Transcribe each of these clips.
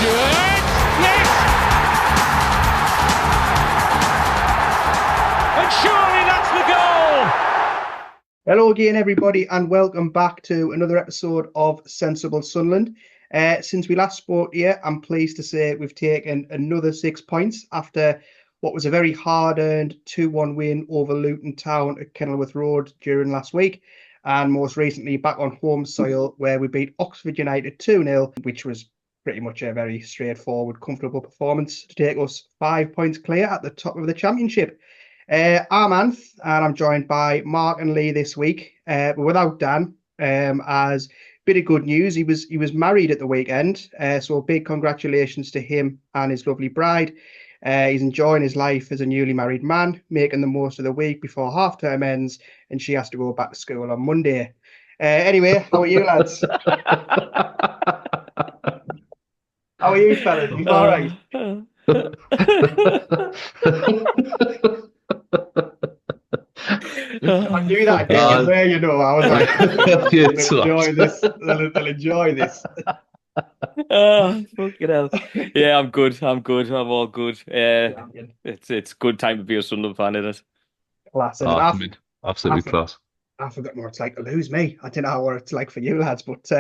Stewart! Yes! And surely that's the goal! Hello again, everybody, and welcome back to another episode of Sensible Sunderland. Since we last spoke here, I'm pleased to say we've taken another 6 points after what was a very hard-earned 2-1 win over Luton Town at Kenilworth Road during last week, and most recently back on home soil where we beat Oxford United 2-0, which was pretty much a very straightforward, comfortable performance to take us 5 points clear at the top of the championship. I'm Anth, and I'm joined by Mark and Lee this week, but without Dan. As bit of good news, he was married at the weekend, so big congratulations to him and his lovely bride. He's enjoying his life as a newly married man, making the most of the week before half term ends, and she has to go back to school on Monday. Anyway, how are you, lads? How are you, fellas? You all right? I knew that again. There, you know, I was like, they'll enjoy this. Oh, fucking hell. Yeah, I'm good. I'm all good. It's good time to be a Sunderland fan, isn't it? Class. Absolutely class. I forgot what it's like to lose me. I don't know what it's like for you lads, but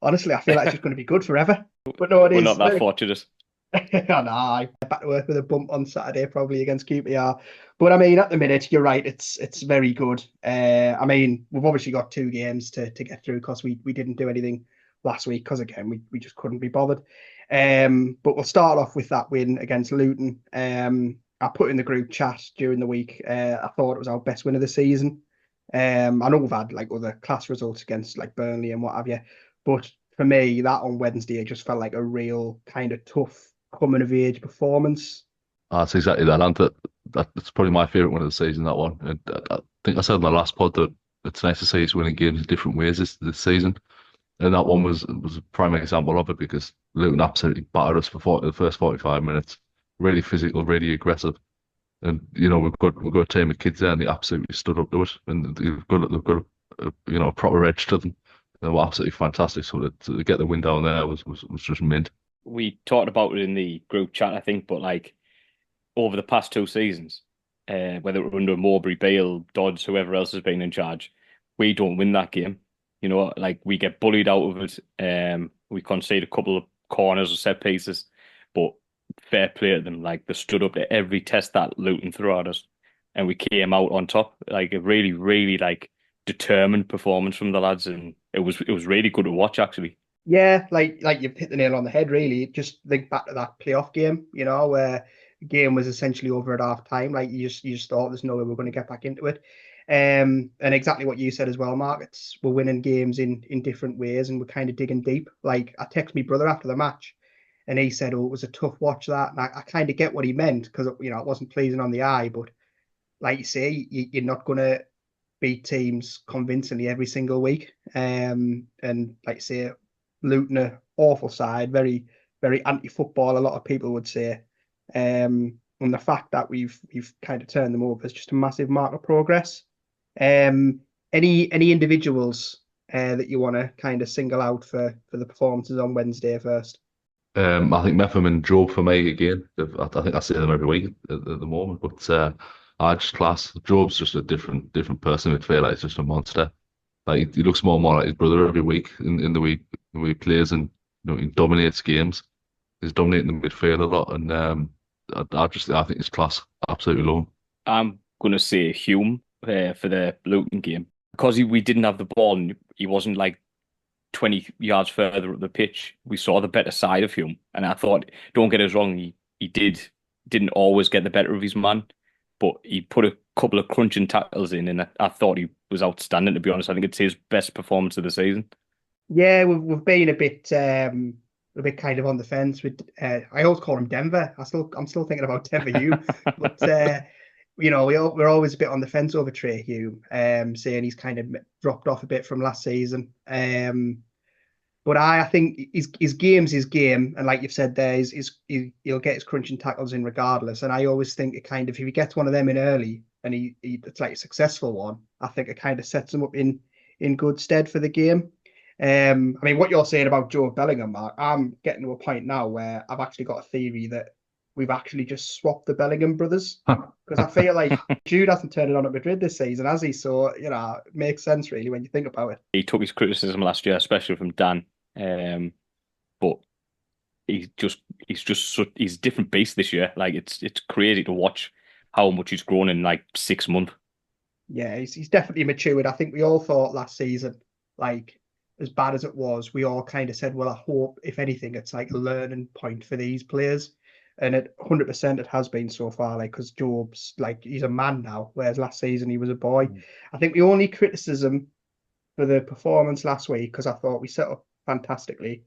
honestly, I feel like it's just going to be good forever. But no, We're not that fortunate. I know. I'm back to work with a bump on Saturday, probably against QPR. But I mean, at the minute, you're right. It's very good. I mean, we've obviously got 2 games to get through because we didn't do anything last week because again we just couldn't be bothered. But we'll start off with that win against Luton. I put in the group chat during the week. I thought it was our best win of the season. I know we've had like other class results against like Burnley and what have you, but for me, that on Wednesday it just felt like a real kind of tough coming of age performance. That's exactly that. That's probably my favourite one of the season, that one. And I think I said in the last pod that it's nice to see us winning games in different ways this season. And that one was a prime example of it because Luton absolutely battered us for the first 45 minutes. Really physical, really aggressive. And, you know, we've got a team of kids there and they absolutely stood up to it. And they've got a proper edge to them. They were absolutely fantastic. So to get the win down there was just mint. We talked about it in the group chat, I think, but like over the past 2 seasons, whether it were under Mowbray, Bale, Dodds, whoever else has been in charge, we don't win that game. You know, like we get bullied out of it. We concede a couple of corners or set pieces, but fair play to them. Like they stood up to every test that Luton threw at us, and we came out on top. Like a really, really like determined performance from the lads, and it was really good to watch actually. Yeah, like you've hit the nail on the head, really. Just think back to that playoff game, you know, where the game was essentially over at half time. Like you just thought there's no way we're going to get back into it. And exactly what you said as well, Mark. We're winning games in different ways, and we're kind of digging deep. Like I text my brother after the match, and he said, "Oh, it was a tough watch that." And I kind of get what he meant because you know it wasn't pleasing on the eye, but like you say, you're not going to beat teams convincingly every single week. And like you say, Luton, an awful side, very, very anti-football, a lot of people would say. And the fact that we've kind of turned them over is just a massive mark of progress. Any individuals that you want to kind of single out for the performances on Wednesday first? I think Metham and Job for me again. I think I say them every week at the moment, but I just class. Job's just a different person. It feels like he's just a monster. Like he looks more and more like his brother every week in the way he plays, and you know he dominates games. He's dominating the midfield a lot, and I think his class absolutely low. I'm gonna say Hume for the Luton game because we didn't have the ball and he wasn't like 20 yards further up the pitch. We saw the better side of Hume, and I thought, don't get us wrong, he didn't always get the better of his man, but he put a couple of crunching tackles in, and I thought he was outstanding. To be honest, I think it's his best performance of the season. Yeah, we've been a bit kind of on the fence with. I always call him Denver. I'm still thinking about Denver Hume, but you know we're always a bit on the fence over Trey Hume, saying he's kind of dropped off a bit from last season. But I think his game's his game, and like you've said there, he'll get his crunching tackles in regardless. And I always think it kind of, if he gets one of them in early and it's like a successful one, I think it kind of sets him up in good stead for the game. I mean, what you're saying about Joe Bellingham, Mark, I'm getting to a point now where I've actually got a theory that we've actually just swapped the Bellingham brothers because I feel like Jude hasn't turned it on at Madrid this season, has he? So, it makes sense really when you think about it. He took his criticism last year, especially from Dan, but he's a different beast this year. Like it's crazy to watch how much he's grown in like 6 months. Yeah, he's definitely matured. I think we all thought last season, like as bad as it was, we all kind of said, well, I hope if anything, it's like a learning point for these players. And it 100% it has been so far, like because Job's like he's a man now, whereas last season he was a boy. I think the only criticism for the performance last week, because I thought we set up fantastically,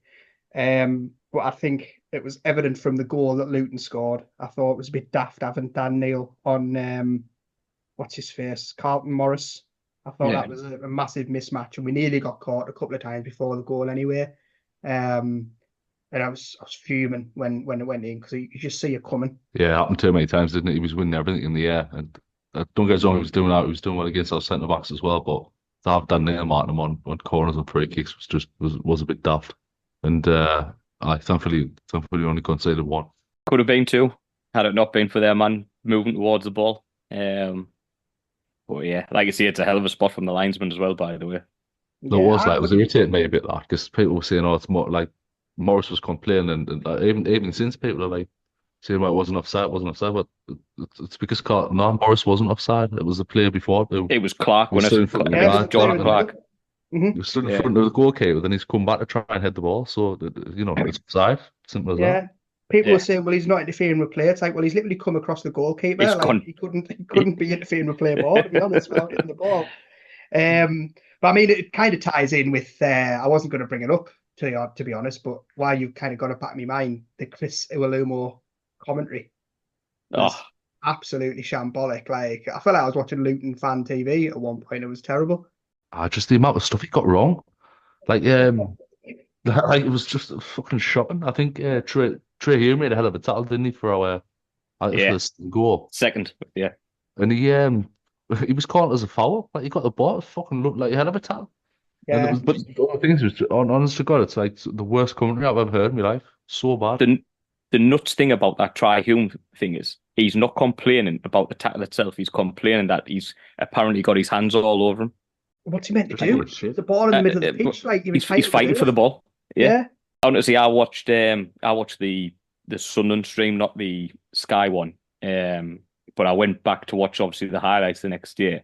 but I think it was evident from the goal that Luton scored. I thought it was a bit daft having Dan Neil on what's his face, Carlton Morris. I thought that was a massive mismatch, and we nearly got caught a couple of times before the goal anyway. And I was fuming when it went in because you just see it coming. Yeah, it happened too many times, didn't it? He was winning everything in the air, and don't get us wrong, he was doing that. He was doing well against our centre backs as well, but to have Dan Neil marking him on corners and free kicks was a bit daft. And I thankfully only conceded one. Could have been two had it not been for their man moving towards the ball. But yeah, like you see, it's a hell of a spot from the linesman as well, by the way. It was irritating me a bit that because people were saying, "Oh, it's more like Morris was complaining," and even since people are like saying, "Well, it wasn't offside, but it's because Morris wasn't offside. It was the player before. It was Clark when stood in front of it was Jordan Clark. Mm-hmm. He stood in front of the goalkeeper, then he's come back to try and head the ball. So it's offside. Simple as that. People were saying, well, he's not interfering with play. It's like, well, he's literally come across the goalkeeper. He couldn't be interfering with play more, to be honest, without hitting the ball. But I mean, it kind of ties in with, I wasn't going to bring it up, to be honest, but why you kind of got it back in my mind, the Chris Iwelumo commentary. Absolutely shambolic. Like, I felt like I was watching Luton fan TV at one point. It was terrible. Just the amount of stuff he got wrong. Like, it was just fucking shocking. I think Trey Hume made a hell of a tackle, didn't he, for our first goal? Second, yeah. And he was called as a foul. Like, he got the ball. It fucking looked like he had a tackle. Yeah. But the other things was, honest to God, it's like the worst commentary I've ever heard in my life. So bad. The nuts thing about that Trey Hume thing is he's not complaining about the tackle itself. He's complaining that he's apparently got his hands all over him. What's he meant to do? The ball in the middle of the pitch, like he's fighting for the ball. Yeah. Honestly, I watched the Sunderland stream, not the Sky one. But I went back to watch obviously the highlights the next year,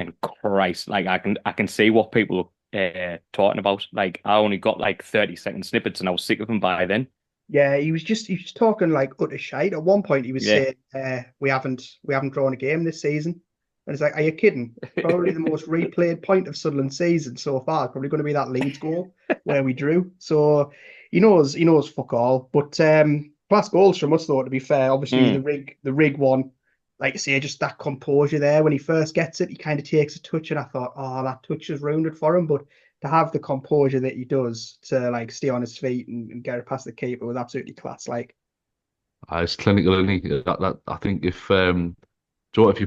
and Christ, like I can see what people are talking about. Like I only got like 30-second snippets, and I was sick of him by then. Yeah, he was talking like utter shite. At one point, he was saying, "We haven't drawn a game this season." And it's like, are you kidding? Probably the most replayed point of Sunderland's season so far. Probably going to be that Leeds goal where we drew. So he knows fuck all. But class goals from us though, to be fair. Obviously the rig one, like you say, just that composure there. When he first gets it, he kind of takes a touch, and I thought, oh, that touch has ruined it for him. But to have the composure that he does to like stay on his feet and get it past the keeper was absolutely class. Like, it's clinical, isn't he? That I think if if you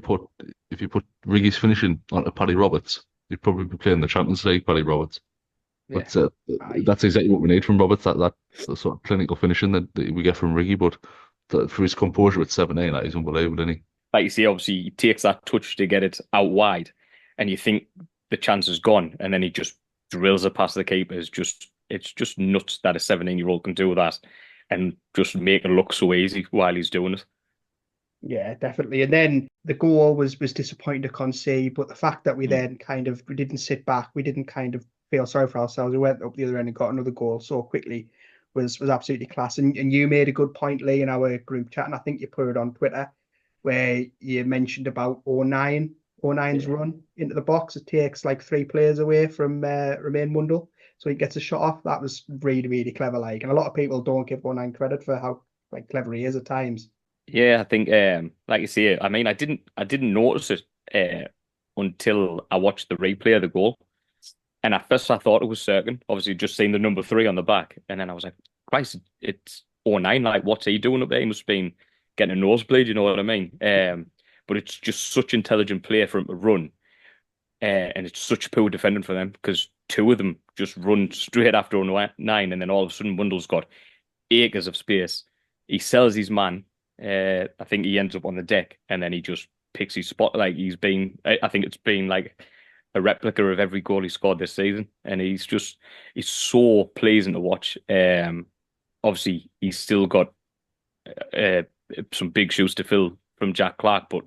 put Riggy's finishing onto Paddy Roberts, he'd probably be playing the Champions League, Paddy Roberts. Yeah. But that's exactly what we need from Roberts, that sort of clinical finishing that we get from Riggy. But for his composure at 17, that is unbelievable, isn't he? Like you see, obviously, he takes that touch to get it out wide, and you think the chance is gone, and then he just drills it past the keeper. It's just nuts that a 17-year-old can do that and just make it look so easy while he's doing it. Yeah, definitely. And then the goal was disappointing to concede, but the fact that we then we didn't sit back, we didn't kind of feel sorry for ourselves. We went up the other end and got another goal so quickly was absolutely class. And you made a good point, Lee, in our group chat, and I think you put it on Twitter, where you mentioned about 09's run into the box. It takes like 3 players away from Romain Mundle, so he gets a shot off. That was really, really clever. Like, and a lot of people don't give 09 credit for how like clever he is at times. Yeah, I think, like you see, I mean, I didn't notice it until I watched the replay of the goal, and at first I thought it was Serkin. Obviously, just seeing the number 3 on the back, and then I was like, "Christ, it's 09. Like, what's he doing up there? He must have been getting a nosebleed." You know what I mean? But it's just such intelligent play for him to run, and it's such poor defending for them because two of them just run straight after 9, and then all of a sudden Wundle's got acres of space. He sells his man. I think he ends up on the deck, and then he just picks his spot. Like I think it's been like a replica of every goal he scored this season, and he's so pleasing to watch. Obviously, he's still got some big shoes to fill from Jack Clark, but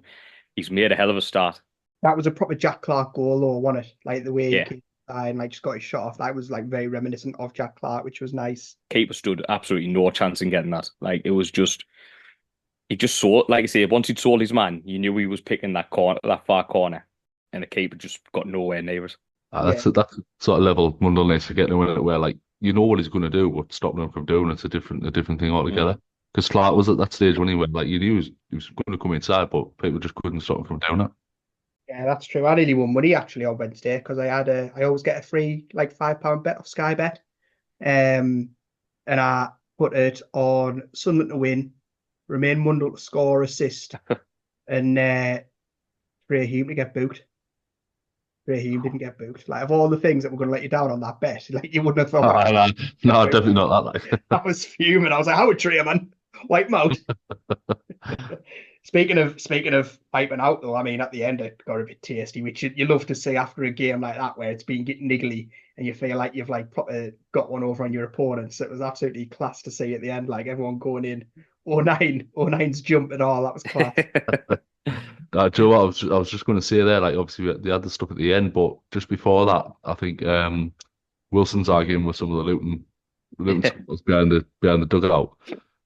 he's made a hell of a start. That was a proper Jack Clark goal, though, wasn't it? Like the way he Yeah. came and like just got his shot off. That was like very reminiscent of Jack Clark, which was nice. Keeper stood absolutely no chance in getting that. Like it was just, he just saw, like I say, once he'd sold his man, you knew he was picking that far corner, and the keeper just got nowhere near it. That's the sort of level Mundell needs to get to, where like you know what he's going to do, what's stopping him from doing it's a different thing altogether. Because Clark was at that stage when he went, like you knew he was going to come inside, but people just couldn't stop him from doing it. Yeah, that's true. I nearly won money actually on Wednesday because I always get a free like £5 bet off Sky Bet, and I put it on Sunderland to win, Romain Mundell to score, assist, and Ray Hume to get booked. Ray Hume didn't get booked. Like of all the things that were going to let you down on that bet, like you wouldn't have thought. No, definitely not that. Like. I was fuming. I was like, "How would Trey, man? Wipe him out." Speaking of wiping out, though, I mean, at the end it got a bit tasty, which you love to see after a game like that, where it's been getting niggly and you feel like you've like got one over on your opponents. It was absolutely class to see at the end, like everyone going in 09's jump and all. That was class. Do you know what I was just going to say there? Like, obviously, they had the stuff at the end, but just before that, I think Wilson's arguing with some of the Luton supporters behind the dugout.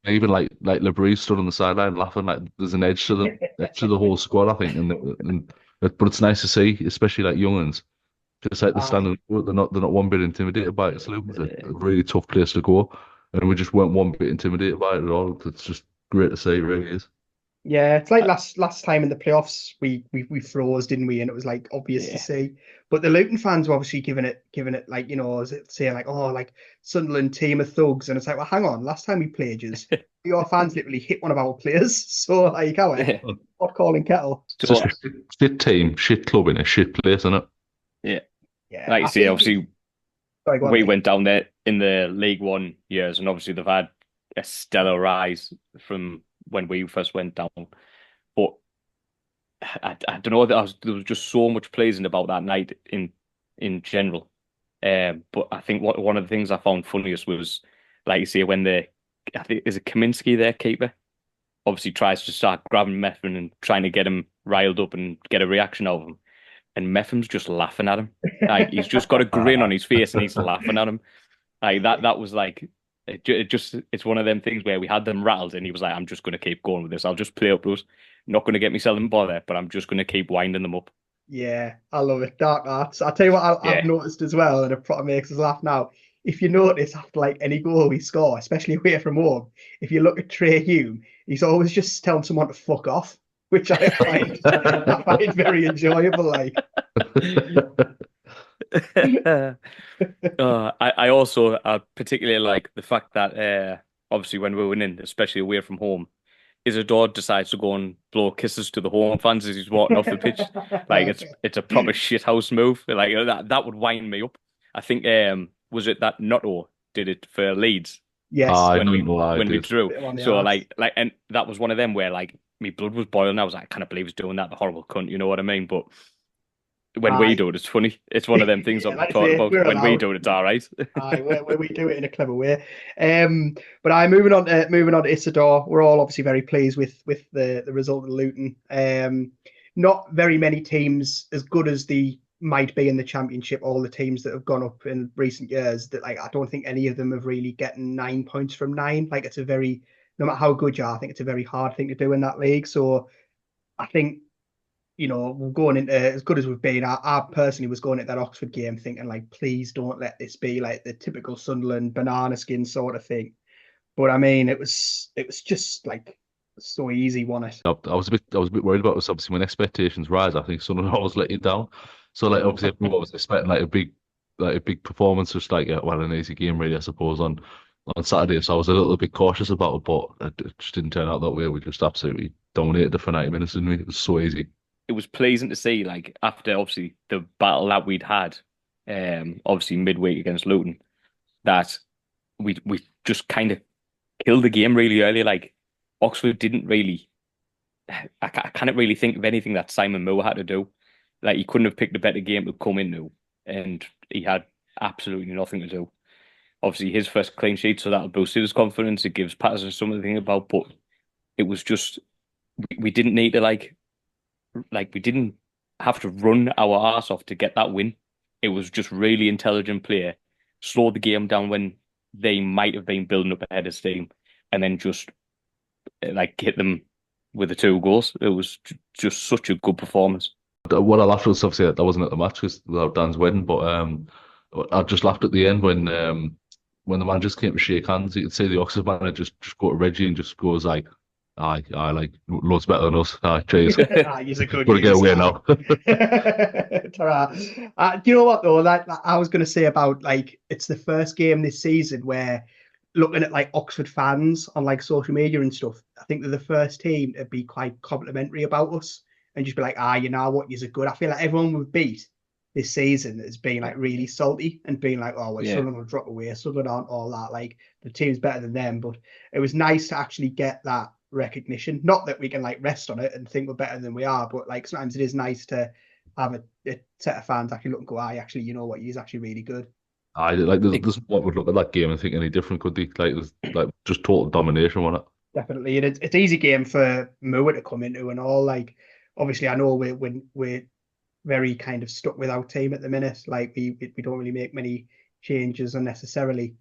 Even like LeBrie stood on the sideline laughing. Like, there's an edge to the whole squad, I think, but it's nice to see, especially like younguns, just like the standing. They're not one bit intimidated by it. It's Luton's a really tough place to go, and we just weren't one bit intimidated by it at all. It's just great to see. It really is. Yeah, it's like last time in the playoffs we froze, didn't we? And it was like obvious to see. But the Luton fans were obviously giving it like, you know, saying like, oh, like Sunderland team of thugs, and it's like, well, hang on, last time we played your fans literally hit one of our players, so like, how not calling kettle. It's just a shit team, shit club in a shit place, isn't it? Yeah. Like you say, obviously, we went down there in the League One years, and obviously they've had a stellar rise from when we first went down, but I don't know. There was just so much pleasing about that night in general. But I think one of the things I found funniest was, like you say, when I think is it Kaminsky, their keeper, obviously tries to start grabbing Methven and trying to get him riled up and get a reaction out of him, and Methven's just laughing at him. Like he's just got a grin on his face and he's laughing at him. Like that was like. It's one of them things where we had them rattled and he was like, I'm just going to keep going with this. I'll just play up those. Not going to get myself in bother, but I'm just going to keep winding them up. Yeah, I love it. Dark arts. I'll tell you what I've noticed as well, and it probably makes us laugh now. If you notice after like any goal we score, especially away from home, if you look at Trey Hume, he's always just telling someone to fuck off, which I find very enjoyable. Like. I also particularly like the fact that obviously when we're winning, especially away from home, Isidore decides to go and blow kisses to the home fans as he's walking off the pitch. Like it's a proper shithouse move. Like that would wind me up. I think was it that Notto did it for Leeds? Yes, when we drew. So like and that was one of them where like my blood was boiling. I was like, I can't believe he's doing that, the horrible cunt. You know what I mean? But when we do it, it's funny. It's one of them things I'm talking about. When we do it, it's all right. When we do it in a clever way. But moving on to Isidore, we're all obviously very pleased with the result of Luton. Not very many teams as good as they might be in the Championship. All the teams that have gone up in recent years, that like I don't think any of them have really gotten 9 points from 9. Like it's a very, no matter how good you are, I think it's a very hard thing to do in that league. So I think, you know, we're going into as good as we've been. I personally was going at that Oxford game thinking, like, please don't let this be like the typical Sunderland banana skin sort of thing. But I mean, it was just like so easy, wasn't it? I was a bit worried about this. Obviously, when expectations rise, I think Sunderland always let you down. So, like, obviously, everyone was expecting like a big performance, just like an easy game, really, I suppose, on Saturday. So I was a little bit cautious about it, but it just didn't turn out that way. We just absolutely dominated it for 90 minutes, didn't we? It was so easy. It was pleasing to see, like, after obviously the battle that we'd had obviously midweek against Luton, that we just kind of killed the game really early. Like Oxford didn't really. I can't really think of anything that Simon Moore had to do. Like he couldn't have picked a better game to come into, and he had absolutely nothing to do. Obviously, his first clean sheet, so that'll boost his confidence. It gives Patterson something to think about, but it was just we didn't need to we didn't have to run our arse off to get that win. It was just really intelligent play, slowed the game down when they might have been building up ahead of steam, and then just hit them with the 2 goals. It was just such a good performance. What I laughed at was obviously that wasn't at the match because Dan's wedding, but I just laughed at the end when the man just came to shake hands. You could see the Oxford man just go to Reggie and just goes like, "Aye, like loads better than us. Aye, cheers. He's a good. Gotta get away now." Do you know what though? Like I was going to say about it's the first game this season where looking at Oxford fans on social media and stuff, I think they're the first team to be quite complimentary about us and just be like, you know what, you're good. I feel like everyone we've beat this season has been really salty and being like, oh, well, Sunderland will drop away, Sunderland aren't all that. Like the team's better than them, but it was nice to actually get that recognition. Not that we can rest on it and think we're better than we are, but sometimes it is nice to have a set of fans actually look and go, actually, you know what, he's actually really good. There's what would look at that game and think any different, could they? It was just total domination, wasn't it? Definitely, and it's easy game for Moore to come into and all. Obviously, I know we're very kind of stuck with our team at the minute. We don't really make many changes unnecessarily.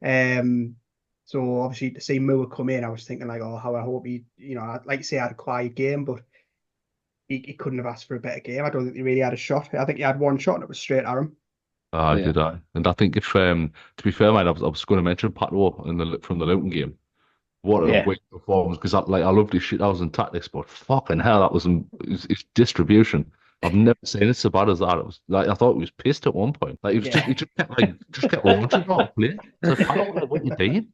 So obviously to see Moore come in, I was thinking how I hope he, I'd like to say had a quiet game, but he couldn't have asked for a better game. I don't think he really had a shot. I think he had one shot and it was straight at him. Did I? And I think if to be fair, man, I was going to mention Pato from the Luton game. What a great performance, because I loved his shit. I was in tactics, but fucking hell, that was his distribution. I've never seen it so bad as that. It was I thought he was pissed at one point. He just kept launching off play. It's like, I don't know what you're doing.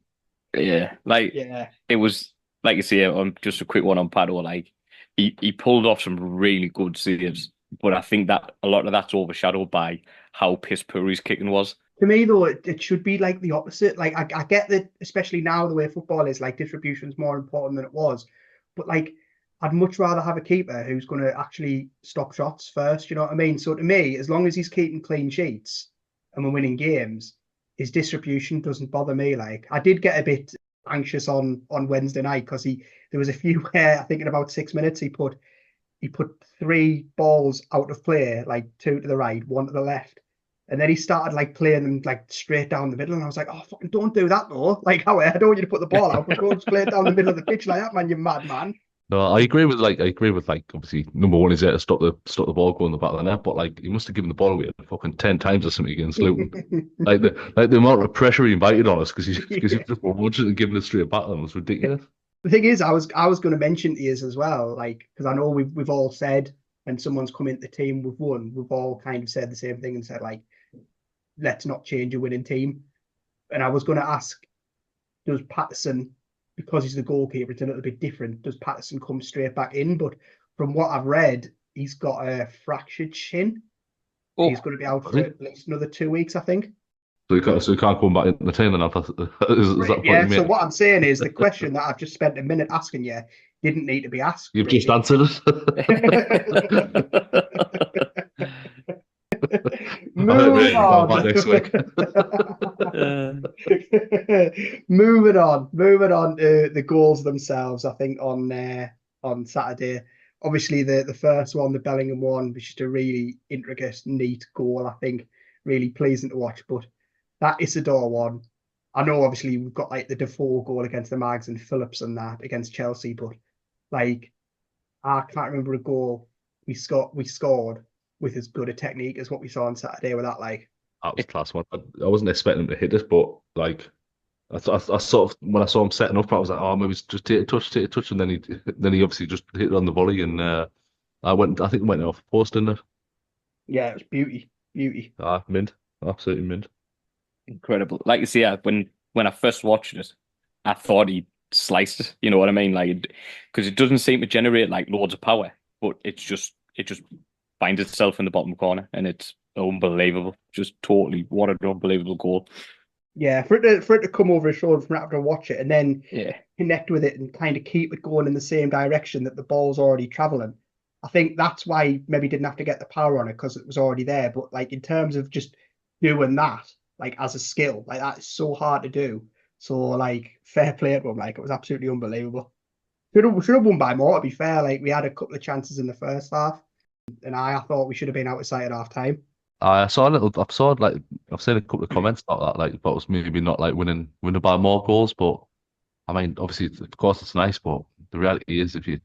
Yeah, it was like you say. Just a quick one on Pato. He pulled off some really good saves, but I think that a lot of that's overshadowed by how piss poor his kicking was. To me, though, it should be the opposite. I get that, especially now the way football is, distribution is more important than it was. But I'd much rather have a keeper who's going to actually stop shots first. You know what I mean? So to me, as long as he's keeping clean sheets and we're winning games, his distribution doesn't bother me. I did get a bit anxious on Wednesday night because there was a few where I think in about 6 minutes he put 3 balls out of play, 2 to the right, 1 to the left. And then he started playing them straight down the middle, and I was like, "Oh, fucking don't do that though! Howard, I don't want you to put the ball out, but don't play it down the middle of the pitch like that, man. You madman." No, I agree with obviously number one is there to stop the ball going in the back of the net, but he must have given the ball away fucking 10 times or something against Luton. the amount of pressure he invited on us because he just wanted to give it straight back to them was ridiculous. The thing is, I was going to mention to you as well, because I know we've all said when someone's come into the team we've won, we've all kind of said the same thing and said let's not change a winning team. And I was going to ask, does Patterson, because he's the goalkeeper, it's a little bit different, does Patterson come straight back in? But from what I've read, he's got a fractured shin. He's going to be out for at least another 2 weeks, I think. So he can't come back in the team then? Is that yeah, so what I'm saying is the question that I've just spent a minute asking you didn't need to be asked. You've just answered it. Moving on. Next week. Moving on to the goals themselves. I think on Saturday, obviously the first one, the Bellingham one, was just a really intricate, neat goal. I think really pleasing to watch. But that Isidore one, I know obviously we've got the Defoe goal against the Mags and Phillips and that against Chelsea, but I can't remember a goal we scored with as good a technique as what we saw on Saturday with that. That was class one. I wasn't expecting him to hit this, but I sort of, when I saw him setting up, I was like, oh, maybe just take a touch, and then he obviously just hit it on the volley, and I think it went off the post, didn't it? Yeah, it was beauty. Mint, absolutely mint. Incredible. Like you see, when I first watched it, I thought he sliced it. You know what I mean? Because it doesn't seem to generate loads of power, but it just finds itself in the bottom corner, and it's unbelievable. Just totally, what an unbelievable goal. Yeah, for it to come over his shoulder, from having to watch it and then Yeah, connect with it and kind of keep it going in the same direction that the ball's already traveling. I think that's why he maybe didn't have to get the power on it, because it was already there. But like in terms of just doing that, like as a skill, like that is so hard to do. So like fair play to him, like it was absolutely unbelievable. Should have won by more, to be fair. Like we had a couple of chances in the first half, and I thought we should have been out of sight at half time. I saw like I've seen a couple of comments about that, like, but it's maybe not like winning by more goals. But I mean, obviously, of course, it's nice, but the reality is, if you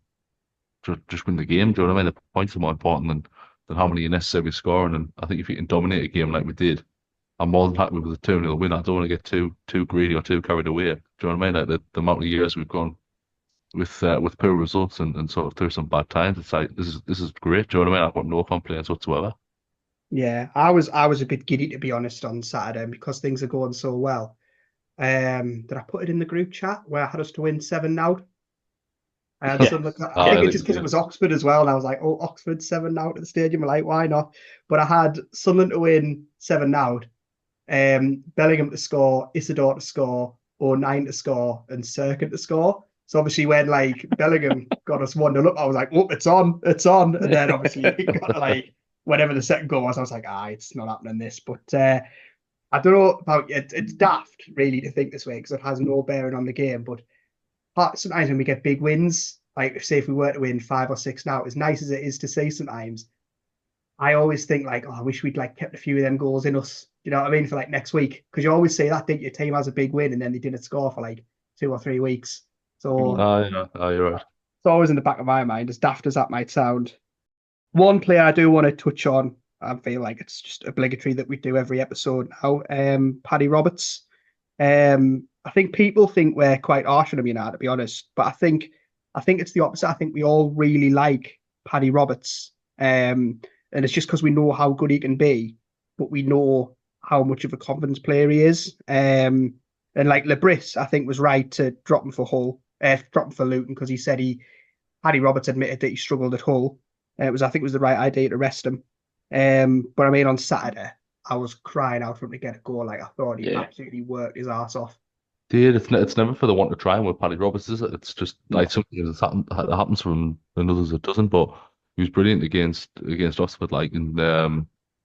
just win the game, do you know what I mean? The points are more important than how many you necessarily scoring. And I think if you can dominate a game like we did, I'm more than happy with the 2-0 win. I don't want to get too greedy or too carried away. Do you know what I mean? Like the amount of years we've gone with poor results and sort of through some bad times, it's like this is great. Do you know what I mean? I've got no complaints whatsoever. Yeah, I was a bit giddy, to be honest, on Saturday because things are going so well. Did I put it in the group chat where I had us to win 7-0? I had yeah, Sunderland. I I think it's think just because it yeah. was Oxford as well, and I was like, "Oh, Oxford 7-0 at the stadium." I'm like, why not? But I had Sunderland to win 7-0, Bellingham to score, Isidore to score, O'Nien to score, and Serkin to score. So obviously, when like Bellingham got us 1-0 up, I was like, "Oh, it's on!" And then obviously it got to like whatever the second goal was, I was like, it's not happening this." But I don't know about it. It's daft really to think this way because it has no bearing on the game. But sometimes when we get big wins, like say if we were to win 5 or 6 now, as nice as it is to see sometimes, I always think like, oh, I wish we'd like kept a few of them goals in us. You know what I mean? For like next week, because you always say that, think your team has a big win and then they didn't score for like 2 or 3 weeks. So Yeah, you're right. it's always in the back of my mind, as daft as that might sound. One player I do want to touch on, I feel like it's just obligatory that we do every episode now. Paddy Roberts. I think people think we're quite harsh on him, you know, to be honest. But I think it's the opposite. I think we all really like Paddy Roberts. And it's just because we know how good he can be, but we know how much of a confidence player he is. And like Lebris, I think was right to drop him for Hull, drop him for Luton because he said Paddy Roberts admitted that he struggled at Hull. I think it was the right idea to rest him. But I mean, on Saturday, I was crying out for him to get a goal. Like I thought he yeah. absolutely worked his ass off. Dude, it's never for the want to try and with Paddy Roberts, is it? It's just No. like something that happens from and others it doesn't. But he was brilliant against Oxford, like, and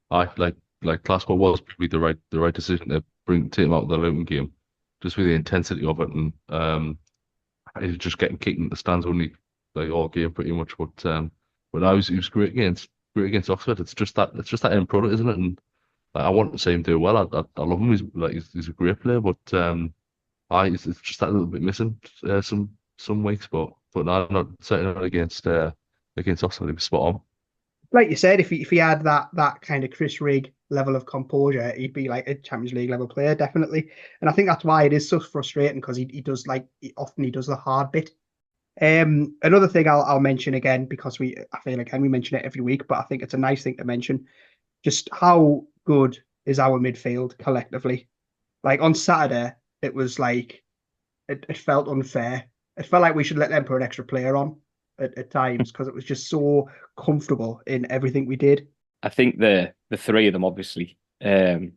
I like Glasgow was probably the right decision to take him out of the Luton game, just with the intensity of it, and he was just getting kicked in the stands only like all game pretty much. But now he was great against Oxford. It's just that end product, isn't it? And like, I want to see him do well. I love him. He's a great player, but it's just that little bit missing some weeks, but no, not certainly not against Oxford. He was spot on. Like you said, if he had that kind of Chris Rigg level of composure, he'd be like a Champions League level player, definitely. And I think that's why it is so frustrating because he does like he does the hard bit. Another thing I'll mention again because I feel again we mention it every week, but I think it's a nice thing to mention. Just how good is our midfield collectively? Like on Saturday, it was like it felt unfair. It felt like we should let them put an extra player on at times because it was just so comfortable in everything we did. I think the three of them obviously. I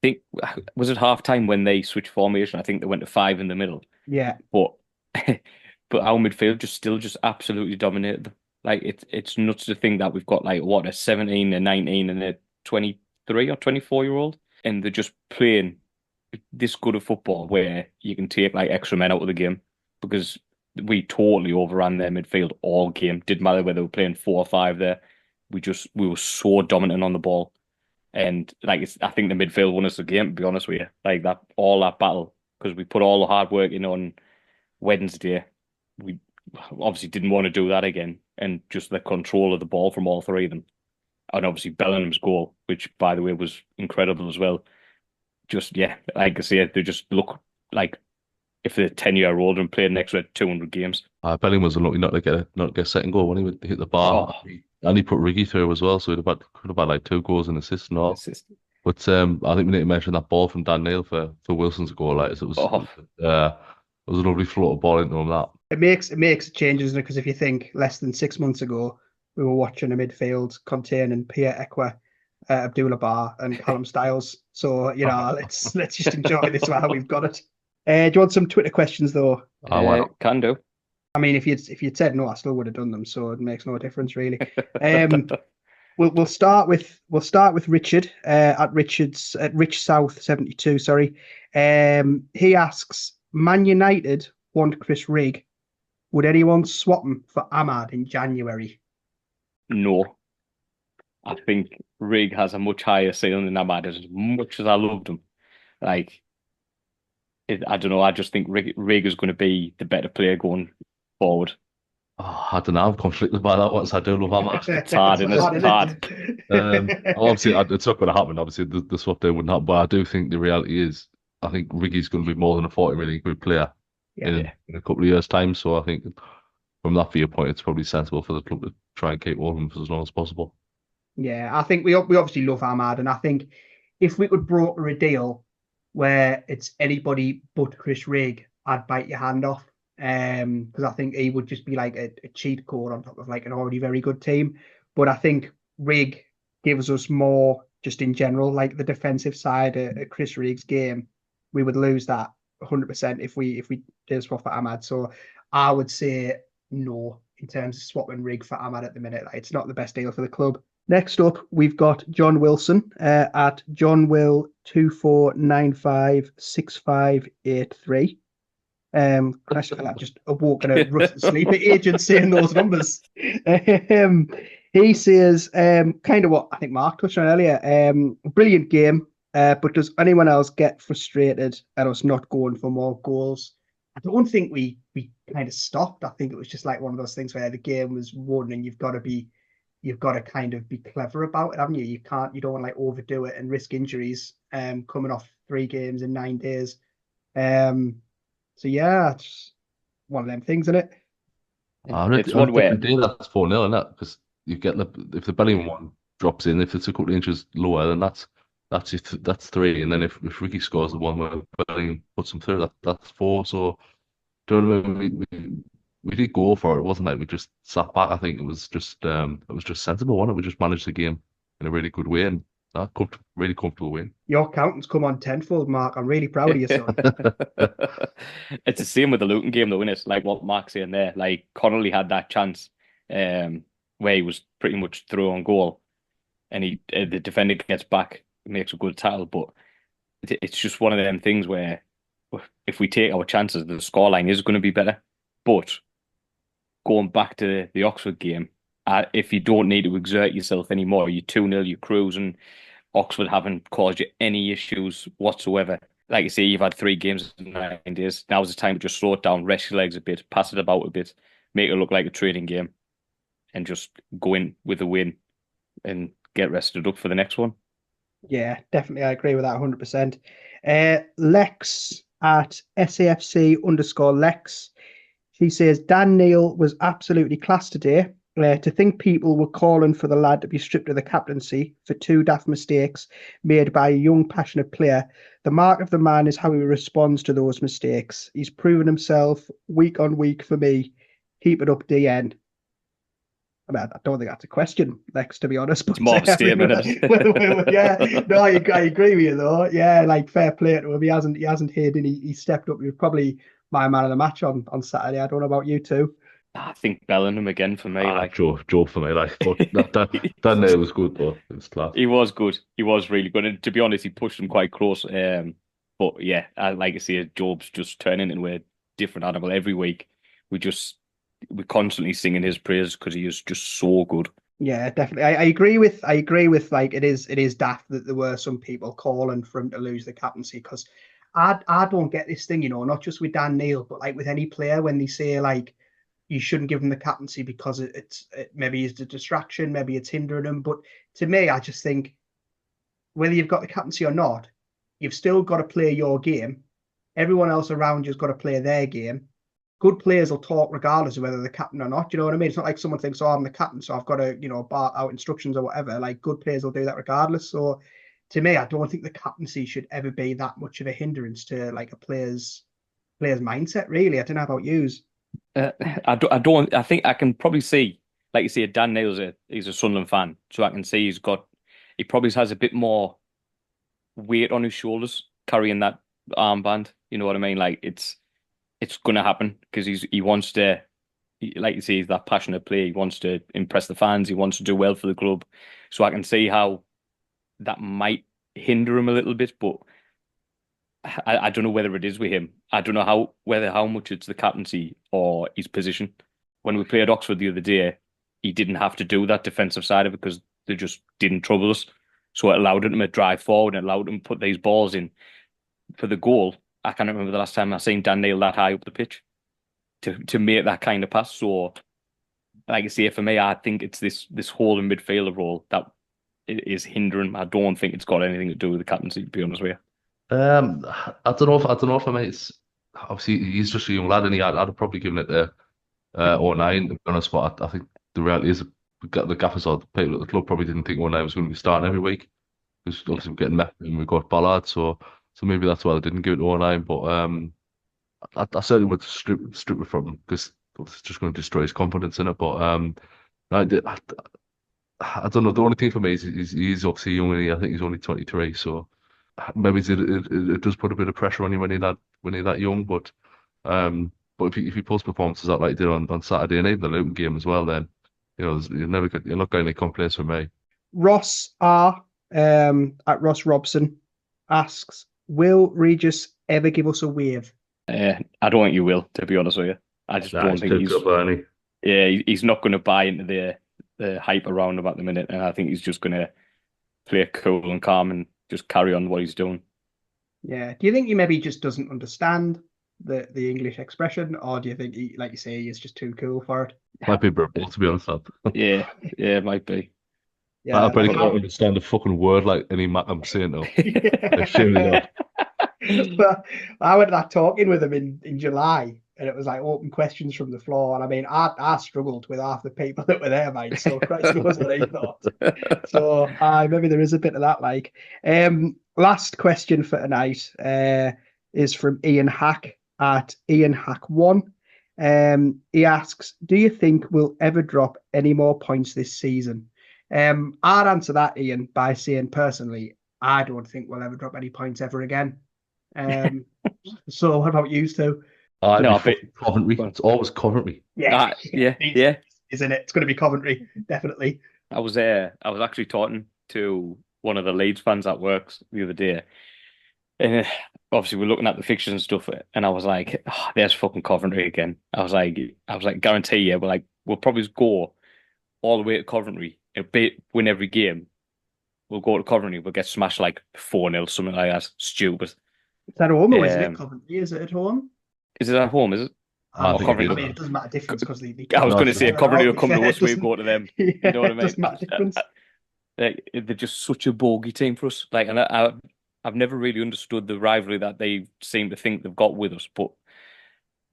think was it half time when they switched formation? I think they went to five in the middle, Yeah, but but our midfield just absolutely dominated them. Like it's nuts to think that we've got like what a 17, a 19, and a 23 or 24-year-old, and they're just playing this good of football where you can take like extra men out of the game because we totally overran their midfield all game. Didn't matter whether they were playing 4 or 5 there. We were so dominant on the ball. And like I think the midfield won us the game, to be honest with you. Like that battle, because we put all the hard work in on Wednesday. We obviously didn't want to do that again. And just the control of the ball from all three of them. And obviously Bellingham's goal, which by the way was incredible as well. Just yeah, like I say, they just look like if they're 10 year old and played an extra 200 games. Bellingham was unlucky not to get a second goal when he would hit the bar, Oh, and he put Riggy through as well, so could have had like 2 goals and assists and all. it's just, But I think we need to mention that ball from Dan Neil for Wilson's goal. Like, so oh, it was a lovely floated ball into him. That it makes changes because if you think less than 6 months ago, we were watching a midfield containing Pierre Ekwa, Abdullah Bar, and Callum Styles. So let's just enjoy this while we've got it. Do you want some Twitter questions though? Why not? Can do. I mean, if you'd said no, I still would have done them. So it makes no difference really. We'll start with Richard at Rich South 72. Sorry, he asks, Man United want Chris Rigg. Would anyone swap him for Ahmad in January? No. I think Rigg has a much higher ceiling than Ahmad. As much as I loved him, I don't know. I just think Rigg is going to be the better player going forward. Oh, I don't know. I'm conflicted by that one. So I do love Ahmad. It's hard, isn't it? It's hard. Obviously, it's not going to happen. Obviously, the swap there wouldn't happen. But I do think the reality is, I think Riggy's going to be more than a 40 million quid player in a couple of years' time. So I think from that viewpoint, it's probably sensible for the club to try and keep hold of him for as long as possible. Yeah, I think we obviously love Ahmad, and I think if we could broker a deal where it's anybody but Chris Rigg, I'd bite your hand off. Because I think he would just be like a cheat code on top of like an already very good team. But I think Rigg gives us more just in general, like the defensive side of Chris Rigg's game. We would lose that 100% if we did swap for Ahmad. So I would say no in terms of swapping Rigg for Ahmad at the minute. Like, it's not the best deal for the club. Next up, we've got John Wilson at JohnWill24956583. Crash like just awoke in a rusted sleep agent saying those numbers. He says, kind of what I think Mark touched on earlier. Brilliant game, but does anyone else get frustrated at us not going for more goals? I don't think we kind of stopped. I think it was just like one of those things where the game was won, and you've got to kind of be clever about it, haven't you? You don't want to like overdo it and risk injuries. Coming off 3 games in 9 days. So yeah, it's one of them things, isn't it? It's one where day that's 4-0, isn't it? Because you get if the Bellingham one drops in, if it's a couple of inches lower, then that's 3, and then if Ricky scores the one where Bellingham puts him through, that's 4. So do you know what I mean? We did go for it. It wasn't like we just sat back. I think it was just sensible, wasn't it? We just managed the game in a really good way, and really comfortable win. Your accountant's come on tenfold, Mark. I'm really proud of you, son. It's the same with the Luton game, though, isn't it? Like what Mark's saying there. Like Connolly had that chance where he was pretty much through on goal, and the defender gets back, makes a good tackle. But it's just one of them things where if we take our chances, the scoreline is going to be better. But going back to the Oxford game, if you don't need to exert yourself anymore, you're 2-0, you're cruising. Oxford haven't caused you any issues whatsoever. Like you say, you've had 3 games in 9 days. Now's the time to just slow it down, rest your legs a bit, pass it about a bit, make it look like a training game, and just go in with a win and get rested up for the next one. Yeah, definitely. I agree with that 100%. Lex at SAFC_Lex. She says, Dan Neil was absolutely class today. To think people were calling for the lad to be stripped of the captaincy for 2 daft mistakes made by a young, passionate player. The mark of the man is how he responds to those mistakes. He's proven himself week on week for me. Keep it up, DN. I mean, I don't think that's a question, Lex, to be honest. But it's more of a statement, isn't it? Yeah, no, I agree with you, though. Yeah, like, fair play to him. He hasn't hidden. He stepped up. He was probably my man of the match on Saturday. I don't know about you two. I think Bellingham again for me. Joe for me. But that nail was good, though. It was class. He was good. He was really good. And to be honest, he pushed him quite close. But yeah, like I say, Job's just turning into a different animal every week. We're constantly singing his praise because he is just so good. Yeah, definitely. I agree with like it is daft that there were some people calling for him to lose the captaincy, because I don't get this thing, not just with Dan Neil, but like with any player when they say like you shouldn't give him the captaincy because maybe it's a distraction, maybe it's hindering him. But to me, I just think whether you've got the captaincy or not, you've still got to play your game. Everyone else around you's got to play their game. Good players will talk regardless of whether they're captain or not. You know what I mean? It's not like someone thinks, "Oh, I'm the captain, so I've got to, bark out instructions or whatever." Like, good players will do that regardless. So, to me, I don't think the captaincy should ever be that much of a hindrance to like a player's mindset. Really, I don't know about yous. I don't. I think I can probably see like you say, Dan Neil's he's a Sunderland fan, so I can see he probably has a bit more weight on his shoulders carrying that armband. You know what I mean? Like it's going to happen because he wants to, like you say, he's that passionate player. He wants to impress the fans. He wants to do well for the club. So I can see how that might hinder him a little bit, but I don't know whether it is with him. I don't know how much it's the captaincy or his position. When we played Oxford the other day, he didn't have to do that defensive side of it because they just didn't trouble us. So it allowed him to drive forward and allowed him to put these balls in for the goal. I can't remember the last time I seen Dan Neil that high up the pitch to make that kind of pass. So, like I say, for me, I think it's this whole in midfielder role that is hindering. I don't think it's got anything to do with the captaincy, to be honest with you. I don't know if I mean it's obviously he's just a young lad, and I'd have probably given it to 09 to be honest. But I think the reality is the gaffers or the people at the club probably didn't think 09 was going to be starting every week because obviously we're getting met and we've got Ballard, so maybe that's why they didn't give it to 09. But I certainly would strip it from him because it's just going to destroy his confidence in it. But I don't know. The only thing for me is he's obviously young, and I think he's only 23, so. Maybe it does put a bit of pressure on you when you're that young, but if he pulls performances out like he did on Saturday and even the Luton game as well, then you're not getting any complaints from me. Ross R at Ross Robson asks, will Regis ever give us a wave? I don't think you will, to be honest with you. I just don't think he's not going to buy into the hype around him at the minute, and I think he's just going to play cool and calm and just carry on what he's doing. Yeah. Do you think he maybe just doesn't understand the English expression, or do you think he, like you say, he's just too cool for it? Might be brutal, to be honest. Yeah, it might be. Yeah, I probably can't understand a fucking word like any I'm saying though. But I went to that talking with him in July, and it was like open questions from the floor. And I mean, I struggled with half the people that were there, mate. So Christ knows what he thought. So maybe there is a bit of that. Like, last question for tonight is from Ian Hack at Ian Hack 1. He asks, do you think we'll ever drop any more points this season? I'd answer that, Ian, by saying personally, I don't think we'll ever drop any points ever again. So what about you two? No, Coventry. It's always Coventry. Yeah. Isn't it? It's going to be Coventry, definitely. I was actually talking to one of the Leeds fans at works the other day, and obviously we're looking at the fixtures and stuff, and I was like, oh, there's fucking Coventry again. I was like, guarantee you, we'll probably go all the way to Coventry, win every game. We'll go to Coventry, we'll get smashed like 4-0, something like that. Stupid. It's at home, or isn't it, Coventry? Is it at home? Is it at home, is it? Coventry. I mean, it doesn't matter difference because I was going to say Coventry will come to us, we go to them. Yeah, you know what I mean? It doesn't matter difference. They're just such a bogey team for us. Like, and I've never really understood the rivalry that they seem to think they've got with us. But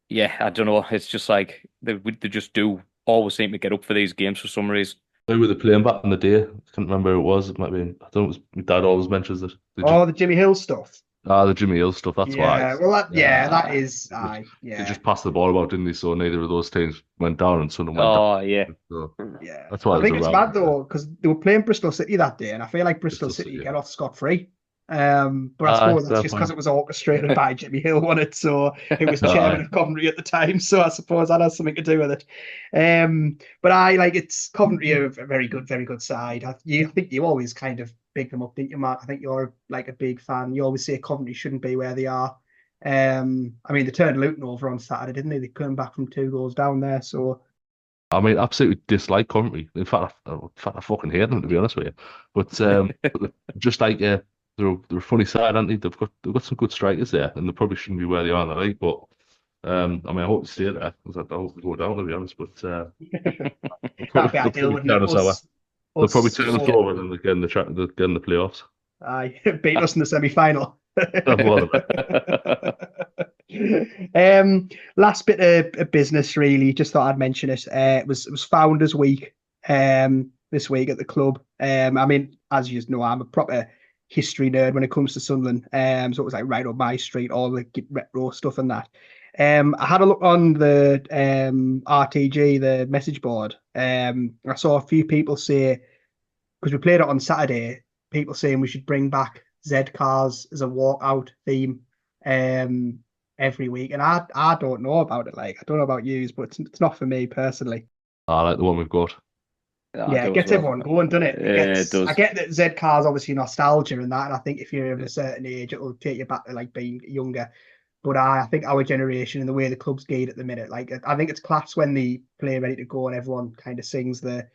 yeah, I don't know. It's just like they just do always seem to get up for these games for some reason. Who were they playing back in the day? I can't remember who it was. It might be. I don't know. It was, my dad always mentions it. The Jimmy Hill stuff. The Jimmy Hill stuff. That's why. Well, that is. They just passed the ball about, didn't they? So neither of those teams went down, and Sunderland went down. Yeah. So, yeah. That's why. I think it's bad though because they were playing Bristol City that day, and I feel like Bristol City get off scot-free. But I suppose that's just because it was orchestrated by Jimmy Hill, wasn't it? So he was chairman of Coventry at the time. So I suppose that has something to do with it. But it's Coventry are a very good side. I think you always kind of big them up, didn't you, Mark? I think you're like a big fan. You always say Coventry shouldn't be where they are. I mean, they turned Luton over on Saturday, didn't they? They came back from 2 goals down there. So I mean, absolutely dislike Coventry. In fact, I fucking hate them, to be honest with you. But just like they're a funny side, aren't they? They've got some good strikers there, and they probably shouldn't be where they are in the league. But I mean, I hope to stay there. I hope they go down, to be honest. But that'd be ideal, wouldn't it? They'll probably turn us over and they'll get in the playoffs. Aye, beat us in the semi-final. Last bit of business, really. Just thought I'd mention it. It was Founders Week this week at the club. I mean, as you know, I'm a proper history nerd when it comes to Sunderland. So it was like right up my street, all the retro stuff and that. I had a look on the RTG, the message board, I saw a few people say, because we played it on Saturday, people saying we should bring back Z cars as a walkout theme every week. And I don't know about it. Like, I don't know about yous, but it's not for me personally. I like the one we've got. Yeah, it gets everyone going, doesn't it? It does. I get that Z cars obviously nostalgia and that, and I think if you're of a certain age, it'll take you back to like being younger. But I think our generation and the way the club's geared at the minute, like I think it's class when they play Ready to Go and everyone kind of sings the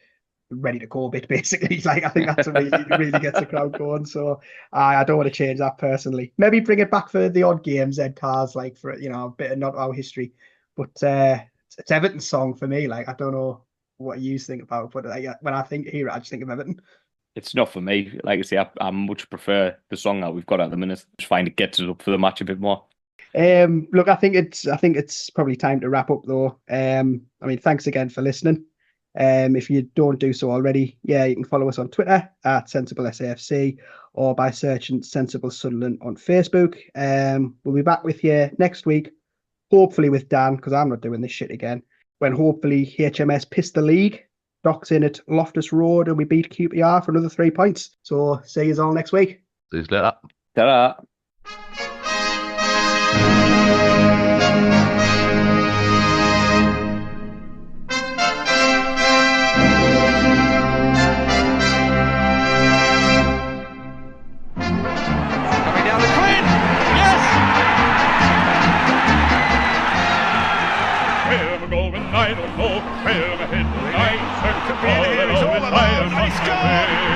Ready to Go bit, basically. Like I think that's really gets the crowd going. So I don't want to change that personally. Maybe bring it back for the odd game, Z cars, like for a bit of not our history. But it's Everton's song for me. Like I don't know what you think about, but when I hear it, I just think of Everton. It's not for me. Like I say, I much prefer the song that we've got at the minute. Just find it gets us up for the match a bit more. Look, I think it's probably time to wrap up though. I mean, thanks again for listening. If you don't do so already, you can follow us on Twitter at SensibleSAFC or by searching Sensible Sunderland on Facebook. We'll be back with you next week, hopefully with Dan, because I'm not doing this shit again. When hopefully HMS piss the league, docks in at Loftus Road, and we beat QPR for another 3 points. So see you all next week. See you later. Ta-da. I don't know where my head lies. It's all about nice goal.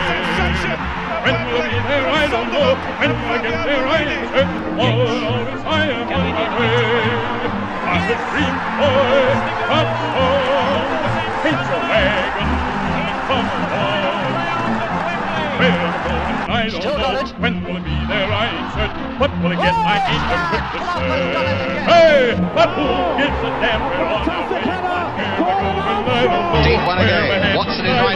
Sensation. When we'll be there, I don't know. When we'll get there, I am certain. Always I am on my way. I'm the dream boy. Come home. Paint your wagon and come home. Where we're going, I don't know. When we'll be there, I am certain. What will I get? I ain't the quick to say. Hey, but who gives a damn where on our way? Deep one again. Watson is right.